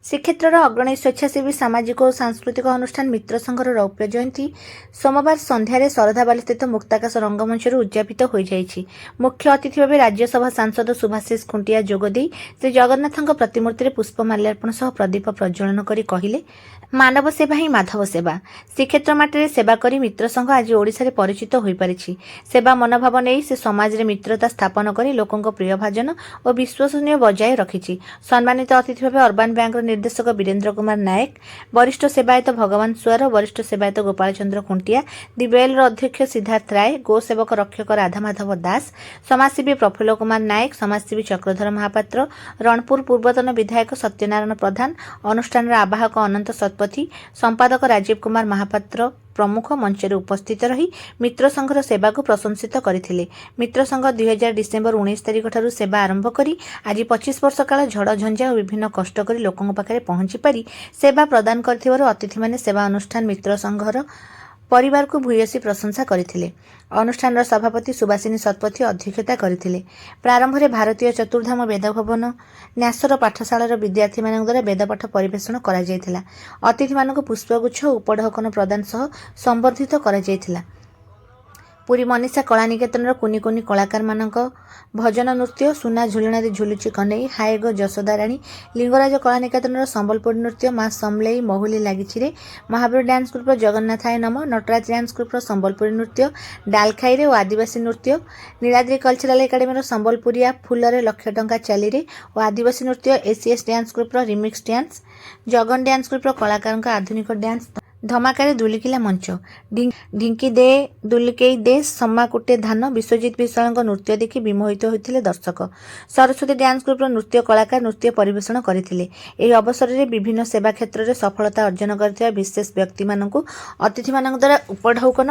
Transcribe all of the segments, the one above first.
ଶ୍ରୀକ୍ଷେତ୍ରର ଅଗ୍ରଣୀ ସ୍ୱେଚ୍ଛାସେବୀ ସାମାଜିକ ଓ ସାଂସ୍କୃତିକ ଅନୁଷ୍ଠାନ ମିତ୍ର ସଂଘର ରୌପ୍ୟ ଜୟନ୍ତୀ ସୋମବାର ସନ୍ଧ୍ୟାରେ ଶରଧାବାଲିସ୍ଥିତ ମୁକ୍ତାକାଶ ରଙ୍ଗମଞ୍ଚରୁ ଉଦ୍ଯାପିତ ହୋଇଯାଇଛି। ମୁଖ୍ୟ ଅତିଥି ଭାବେ ରାଜ୍ୟସଭା ସାଂସଦ ସୁଭାଶିଷ ଖୁଣ୍ଟିଆ ଯୋଗଦେଇ ଶ୍ରୀ ଜଗନ୍ନାଥଙ୍କ ପ୍ରତିମୂର୍ତ୍ତିରେ ପୁଷ୍ପମାଲ୍ୟାର୍ପଣ ସହ ପ୍ରଦୀପ ପ୍ରଜ୍ୱଳନ କରି କହିଲେ, ମାନବ ସେବା ହିଁ ମାଧବ ସେବା। ଶ୍ରୀକ୍ଷେତ୍ର ମାଟିରେ ସେବା କରି ମିତ୍ର ସଂଘ ଆଜି ଓଡ଼ିଶାରେ ପରିଚିତ ହୋଇପାରିଛି। ସେବା ମନୋଭାବ ନେଇ ସେ ସମାଜରେ ମିତ୍ରତା ସ୍ଥାପନ କରି ଲୋକଙ୍କ ପ୍ରିୟଭାଜନ ଓ ବିଶ୍ୱସନୀୟ ବଜାୟ ରଖିଛି। ସମ୍ମାନିତ ଅତିଥି ଭାବେ ଅର୍ବାନ୍ ବ୍ୟାଙ୍କର ନିର୍ଦ୍ଦେଶକ ବୀରେନ୍ଦ୍ର କୁମାର ନାୟକ, ବରିଷ୍ଠ ସେବାୟତ ଭଗବାନ ସୁଆର, ବରିଷ୍ଠ ସେବାୟତ ଗୋପାଳ ଚନ୍ଦ୍ର ଖୁଣ୍ଟିଆ, ଦିବେଲର ଅଧ୍ୟକ୍ଷ ସିଦ୍ଧାର୍ଥ ରାୟ, ଗୋ ସେବକ ରକ୍ଷକ ରାଧାମାଧବ ଦାସ, ସମାଜସେବୀ ପ୍ରଫୁଲ୍ଲ କୁମାର ନାୟକ, ସମାଜସେବୀ ଚକ୍ରଧର ମହାପାତ୍ର, ରଣପୁର ପୂର୍ବତନ ବିଧାୟକ ସତ୍ୟନାରାୟଣ ପ୍ରଧାନ, ଅନୁଷ୍ଠାନର ଆବାହକ ଅନନ୍ତ ଶତପଥୀ, ସମ୍ପାଦକ ରାଜୀବ କୁମାର ମହାପାତ୍ର ପ୍ରମୁଖ ମଞ୍ଚରେ ଉପସ୍ଥିତ ରହି ମିତ୍ର ସଂଘର ସେବାକୁ ପ୍ରଶଂସିତ କରିଥିଲେ। ମିତ୍ର ସଂଘ 2000 ଡିସେମ୍ବର 19 ତାରିଖ ଠାରୁ ସେବା ଆରମ୍ଭ କରି ଆଜି 25 ବର୍ଷ କାଳ ଝଡ଼ ଝଞ୍ଜା ଓ ବିଭିନ୍ନ କଷ୍ଟ କରି ଲୋକଙ୍କ ପାଖରେ ପହଞ୍ଚି ପାରି ସେବା ପ୍ରଦାନ କରିଥିବାରୁ ଅତିଥିମାନେ ସେବା ଅନୁଷ୍ଠାନ ମିତ୍ର ସଂଘର ପରିବାରକୁ ଭୂୟସୀ ପ୍ରଶଂସା କରିଥିଲେ। ଅନୁଷ୍ଠାନର ସଭାପତି ସୁବାସିନୀ ଶତପଥୀ ଅଧ୍ୟକ୍ଷତା କରିଥିଲେ। ପ୍ରାରମ୍ଭରେ ଭାରତୀୟ ଚତୁର୍ଧାମ ବେଦଭବନ ନ୍ୟାସର ପାଠଶାଳାର ବିଦ୍ୟାର୍ଥୀମାନଙ୍କ ଦ୍ୱାରା ବେଦପାଠ ପରିବେଷଣ କରାଯାଇଥିଲା। ଅତିଥିମାନଙ୍କୁ ପୁଷ୍ପଗୁଚ୍ଛ ଓ ଉପଢୌକନ ପ୍ରଦାନ ସହ ସମ୍ବର୍ଦ୍ଧିତ କରାଯାଇଥିଲା। ପୁରୀ ମନୀଷା କଳାନିକେତନର କୁନି କୁନି କଳାକାରମାନଙ୍କ ଭଜନ ନୃତ୍ୟ, ସୁନା ଝୁଲଣାରେ ଝୁଲୁଛି କନେଇ, ହାଏଗୋ ଯଶୋଦାରାଣୀ, ଲିଙ୍ଗରାଜ କଳାନିକେତନର ସମ୍ବଲପୁରୀ ନୃତ୍ୟ, ମା ସମଲେଇ, ମହୁଲି ଲାଗିଛିରେ, ମହାବୀର ଡ୍ୟାନ୍ସ ଗ୍ରୁପର ଜଗନ୍ନାଥାୟ ନମ, ନଟରାଜ ଡ୍ୟାନ୍ସ ଗ୍ରୁପର ସମ୍ବଲପୁରୀ ନୃତ୍ୟ, ଡାଲଖାଇରେ ଓ ଆଦିବାସୀ ନୃତ୍ୟ, ନୀଳାଦ୍ରି କଲଚରାଲ ଏକାଡେମୀର ସମ୍ବଲପୁରିଆ ଫୁଲରେ ଲକ୍ଷ ଟଙ୍କା ଚାଲିରେ ଓ ଆଦିବାସୀ ନୃତ୍ୟ, ଏସିଏସ୍ ଡ୍ୟାନ୍ସ ଗ୍ରୁପର ରିମିକ୍ସ ଡ୍ୟାନ୍ସ, ଜଗନ୍ ଡ୍ୟାନ୍ସ ଗ୍ରୁପର କଳାକାରଙ୍କ ଆଧୁନିକ ଡ୍ୟାନ୍ସ, ଧମାକାରେ ଦୁଲିକିଲା ମଞ୍ଚ, ଢିଙ୍କି ଦେ ଦୁଲିକେଇ ଦେ ସମା କୁଟେ ଧାନ, ବିଶ୍ୱଜିତ ବିଶ୍ୱାଳଙ୍କ ନୃତ୍ୟ ଦେଖି ବିମୋହିତ ହୋଇଥିଲେ ଦର୍ଶକ। ସରସ୍ୱତୀ ଡ୍ୟାନ୍ସ ଗ୍ରୁପର ନୃତ୍ୟ କଳାକାର ନୃତ୍ୟ ପରିବେଷଣ କରିଥିଲେ। ଏହି ଅବସରରେ ବିଭିନ୍ନ ସେବା କ୍ଷେତ୍ରରେ ସଫଳତା ଅର୍ଜନ କରିଥିବା ବିଶେଷ ବ୍ୟକ୍ତିମାନଙ୍କୁ ଅତିଥିମାନଙ୍କ ଦ୍ୱାରା ଉପଢୌକନ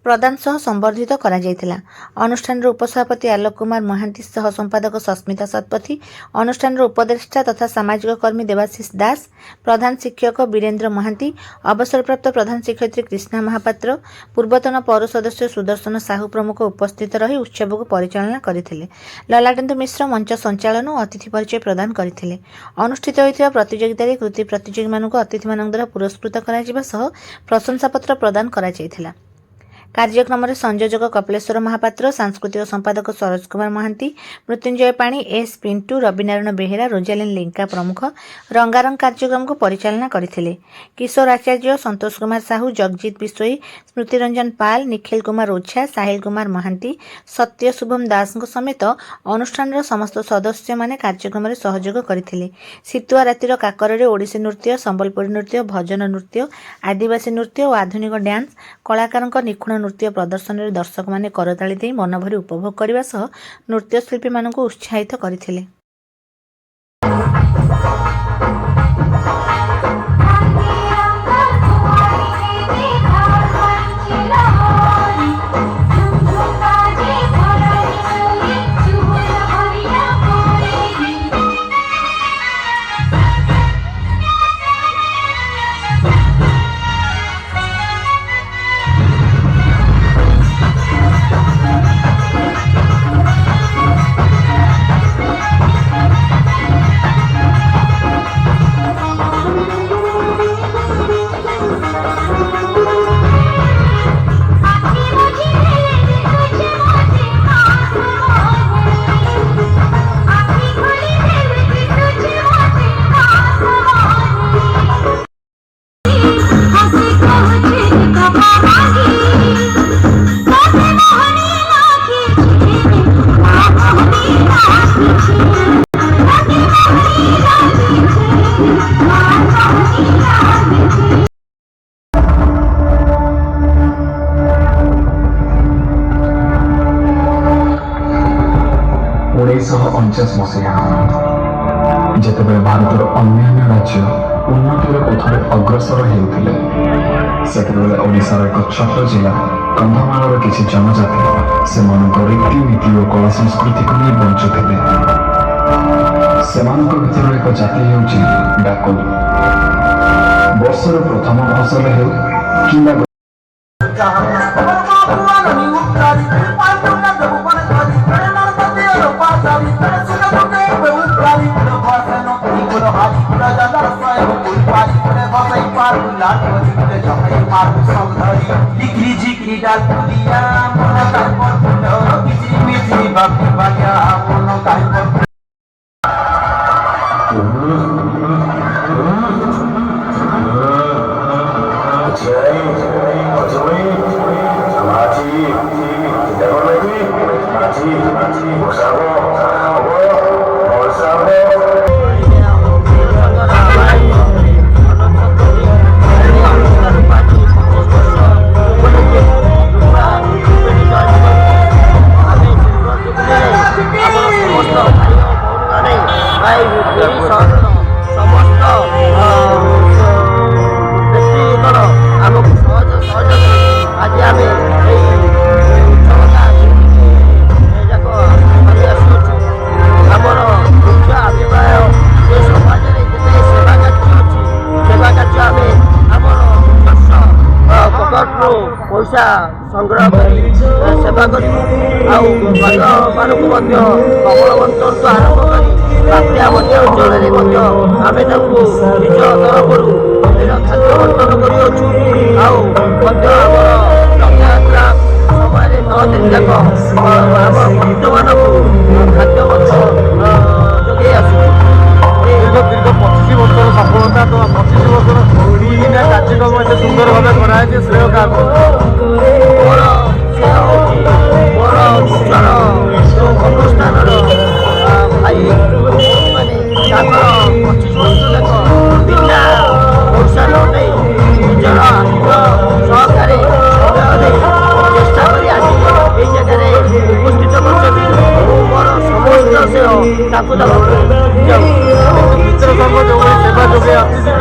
ପ୍ରଦାନ ସହ ସମ୍ବର୍ଦ୍ଧିତ କରାଯାଇଥିଲା। ଅନୁଷ୍ଠାନର ଉପସଭାପତି ଆଲୋକ କୁମାର ମହାନ୍ତି, ସହ ସମ୍ପାଦକ ସସ୍ମିତା ଶତପଥୀ, ଅନୁଷ୍ଠାନର ଉପଦେଷ୍ଟା ତଥା ସାମାଜିକ କର୍ମୀ ଦେବାଶିଷ ଦାସ, ପ୍ରଧାନ ଶିକ୍ଷକ ବୀରେନ୍ଦ୍ର ମହାନ୍ତି, ଅବସରପ୍ରାପ୍ତ ପ୍ରଧାନ ଶିକ୍ଷୟିତ୍ରୀ କୃଷ୍ଣା ମହାପାତ୍ର, ପୂର୍ବତନ ପୌର ସଦସ୍ୟ ସୁଦର୍ଶନ ସାହୁ ପ୍ରମୁଖ ଉପସ୍ଥିତ ରହି ଉତ୍ସବକୁ ପରିଚାଳନା କରିଥିଲେ। ଲଲାଟେନ୍ଦୁ ମିଶ୍ର ମଞ୍ଚ ସଞ୍ଚାଳନ ଓ ଅତିଥି ପରିଚୟ ପ୍ରଦାନ କରିଥିଲେ। ଅନୁଷ୍ଠିତ ହୋଇଥିବା ପ୍ରତିଯୋଗିତାରେ କୃତି ପ୍ରତିଯୋଗୀମାନଙ୍କୁ ଅତିଥିମାନଙ୍କ ଦ୍ୱାରା ପୁରସ୍କୃତ କରାଯିବା ସହ ପ୍ରଶଂସାପତ୍ର ପ୍ରଦାନ କରାଯାଇଥିଲା। କାର୍ଯ୍ୟକ୍ରମରେ ସଂଯୋଜକ କପିଳେଶ୍ୱର ମହାପାତ୍ର, ସାଂସ୍କୃତିକ ସମ୍ପାଦକ ସରୋଜ କୁମାର ମହାନ୍ତି, ମୃତ୍ୟୁଞ୍ଜୟ ପାଣି, ଏସ୍ ପିଣ୍ଟୁ, ରବିନାରାୟଣ ବେହେରା, ରୋଜାଲିନ୍ ଲେଙ୍କା ପ୍ରମୁଖ ରଙ୍ଗାରଙ୍ଗ କାର୍ଯ୍ୟକ୍ରମକୁ ପରିଚାଳନା କରିଥିଲେ। କିଶୋର ଆଚାର୍ଯ୍ୟ, ସନ୍ତୋଷ କୁମାର ସାହୁ, ଜଗଜିତ ବିଶୋଇ, ସ୍ମୃତିରଞ୍ଜନ ପାଲ, ନିଖିଲ କୁମାର ଓଝା, ସାହିଲ କୁମାର ମହାନ୍ତି, ସତ୍ୟ ଶୁଭମ ଦାସଙ୍କ ସମେତ ଅନୁଷ୍ଠାନର ସମସ୍ତ ସଦସ୍ୟମାନେ କାର୍ଯ୍ୟକ୍ରମରେ ସହଯୋଗ କରିଥିଲେ। ଶୀତୁଆ ରାତିର କାକରରେ ଓଡ଼ିଶୀ ନୃତ୍ୟ, ସମ୍ବଲପୁରୀ ନୃତ୍ୟ, ଭଜନ ନୃତ୍ୟ, ଆଦିବାସୀ ନୃତ୍ୟ ଓ ଆଧୁନିକ ଡ୍ୟାନ୍ସ କଳାକାରଙ୍କ ନିଖୁଣ ନୃତ୍ୟ ପ୍ରଦର୍ଶନରେ ଦର୍ଶକମାନେ କରତାଳି ଦେଇ ମନଭରି ଉପଭୋଗ କରିବା ସହ ନୃତ୍ୟଶିଳ୍ପୀମାନଙ୍କୁ ଉତ୍ସାହିତ କରିଥିଲେ। ଯେତେବେଳେ ଭାରତର ଅନ୍ୟାନ୍ୟ ରାଜ୍ୟ ଉନ୍ନତିର ପଥରେ ଅଗ୍ରସର ହେଉଥିଲେ, ସେତେବେଳେ ଓଡ଼ିଶାର ଏକ ଛୋଟ ଜିଲ୍ଲା କନ୍ଧମାଳର କିଛି ଜନଜାତି ସେମାନଙ୍କ ରୀତିନୀତି ଓ କଳା ସଂସ୍କୃତିକୁ ନେଇ ବଞ୍ଚୁଥିଲେ। ସେମାନଙ୍କ ଭିତରୁ ଏକ ଜାତି ହେଉଛି ଡାକୋଲ। ବର୍ଷର ପ୍ରଥମ ଫସଲ ହେଉ କିମ୍ବା Hari पैसा संग्रह कर सेवा कर प्रबल बंटन आरंभ कर बात्या अंचल आम निज तरफ खाद्य बंटन रथयात्रा समय 9 दिन जाक आम भक्त मान खाद्य जोगे आसू दीर्घ 25 वर्षर सफलता तो 25 वर्षर 2 दिनिया कार्यक्रम एत सुंदर भाव कराए श्रेय क्या मोर अनुष्ठान भाई मैंने 25 वर्ष तक बिना पैसा न निजर सहकारी चेष्टा कर आज जगह उपस्थित कर मोर समस्त से मित्र संघ जो सेवा जोगे